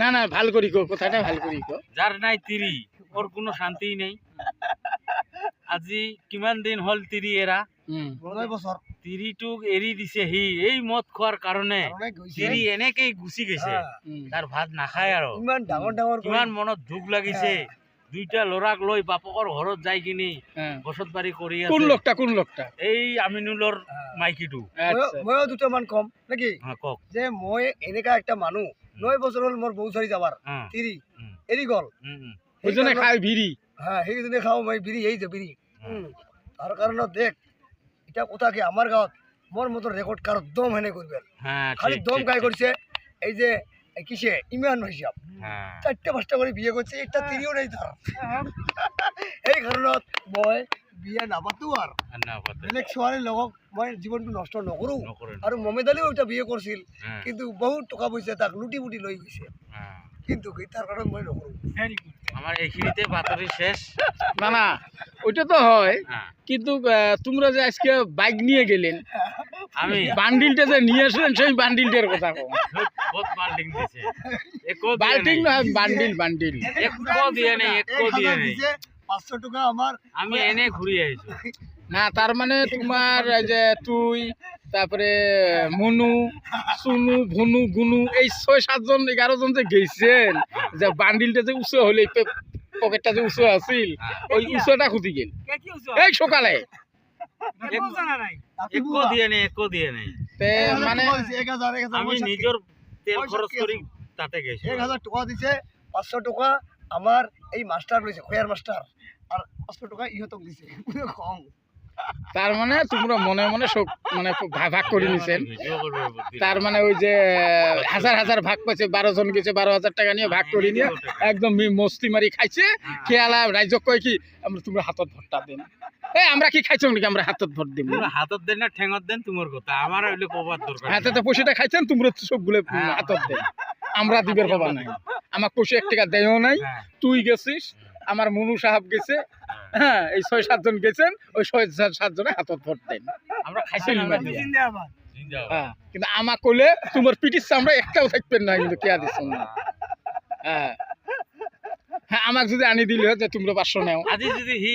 না না ভাল করি কো কথাটা ভাল করি কো যার নাই তিরি ওর কোনো শান্তিই নেই আজি কিমান দিন হল তিরি এরা 9 বছর তিরিটোক এৰি দিছে সি এই মদ খোৱাৰ কাৰণে তিৰি এনেকেই গুচি গৈছে তাৰ ভাত নাখায় আৰু ইমান ডাঙৰ ডাঙৰ কিমান মনত দুখ লাগিছে দুইটা ল'ৰাক লৈ বাপকৰ ঘৰত যাই কিনি বসত বাড়ি কৰি আছে কোন লোকটা এই আমিনুলৰ মাইকীটো ময়ো দুটামান কম নাকি কওক যে মই এনেকা একটা মানুহ 9 বছৰ হল মোৰ বউ চাৰি যাবাৰ তিৰি এৰি গল ওজনে খায় বিড়ি হ্যাঁ সেইজনে খাও মই বিড়ি এই যে বিড়ি তার কারণে দেখ এটা কথা কি আমার গাঁৱত মোর মতো রেকর্ড কারো দম হেনে করবেন খালি দম গায়ে করছে এই যে কিসে ইমান হিসাব 4টা 5টা করে বিয়ে করছে একটা তিরিও নেই তার এই কারণত মই বিয়া নাপাতো আর বেলেগ ছোৱালীৰ লগত মই জীৱনটো নষ্ট নকৰো আৰু মমেদ আলীও এটা বিয়ে করছিল কিন্তু বহুত টকা পয়সা তাক লুটি বুটি লৈ গৈছে কিন্তু তার কারণে মই নকৰো আমার এইখিনিতে বাতরি শেষ না না ওইটা তো হয় কিন্তু তোমরা যে আজকে বাইক নিয়ে গেলেন আমি বান্ডিলটা যে নিয়ে আসলেন সেই বান্ডিলটার কথা কও বহুত বাল্টিং দিছে বাল্টিং না বান্ডিল একো দিয়ে নাই 500 টাকা আমার আমি এনে ঘুরি আইছো না তার মানে তোমার যে তুই তারপরে মনু সুনু ভনু গুনু এই 6-7 জন 11 জন যে গেছেন যে বান্ডিলটা যে উঁচু হলে পকেটটা যে উঁচু আছিল ওই উঁচুটা খুঁজি গেল এই সকালে একো দিয়ে নাই তে মানে 1000 আমি নিজের তেল খরচ করি তাতে গেছি 1000 টাকা দিছে 500 টাকা আমার এই মাস্টার লইছে খয়ার মাস্টার আর 500 টাকা ইহতক দিছে কম তার মানে তোমরা মনে মনে সব মানে ভাগ করে নিছেন তার মানে ওই যে হাজার ভাগ পাইছে 12 জন গেছে 12,000 টাকা নিয়ে ভাগ করে নিয়ে একদম মস্তি মারি খাইছে খেয়ালা রাইজ কয় কি আমরা তোমরা হাতত ভরটা দেন এই আমরা কি খাইছো নাকি আমরা হাতত ভর দিম হাতত দেন না ঠেঙত দেন তোমার কথা আমার হইলে কবার দরকার হাতে তো পয়সাটা খাইছেন তোমরা সবগুলো হাতত দেন আমরা দিবের বাবা নাই আমার পয়সা 1 টাকা দেয়ও নাই তুই গেছিস আমার মনু সাহেব গেছে হ্যাঁ এই 6-7 জন গেছেন ওই 6-7 জনে হাতত ভর দেন আমরা খাইছি হ্যাঁ কিন্তু আমা কইলে তোমার পিটির চামড়া একটাও থাকবেন না কিন্তু কেয়া দিছ না হ্যাঁ আমাকে যদি আনি দিলে যে তোমরা 500 নাও আজি যদি হি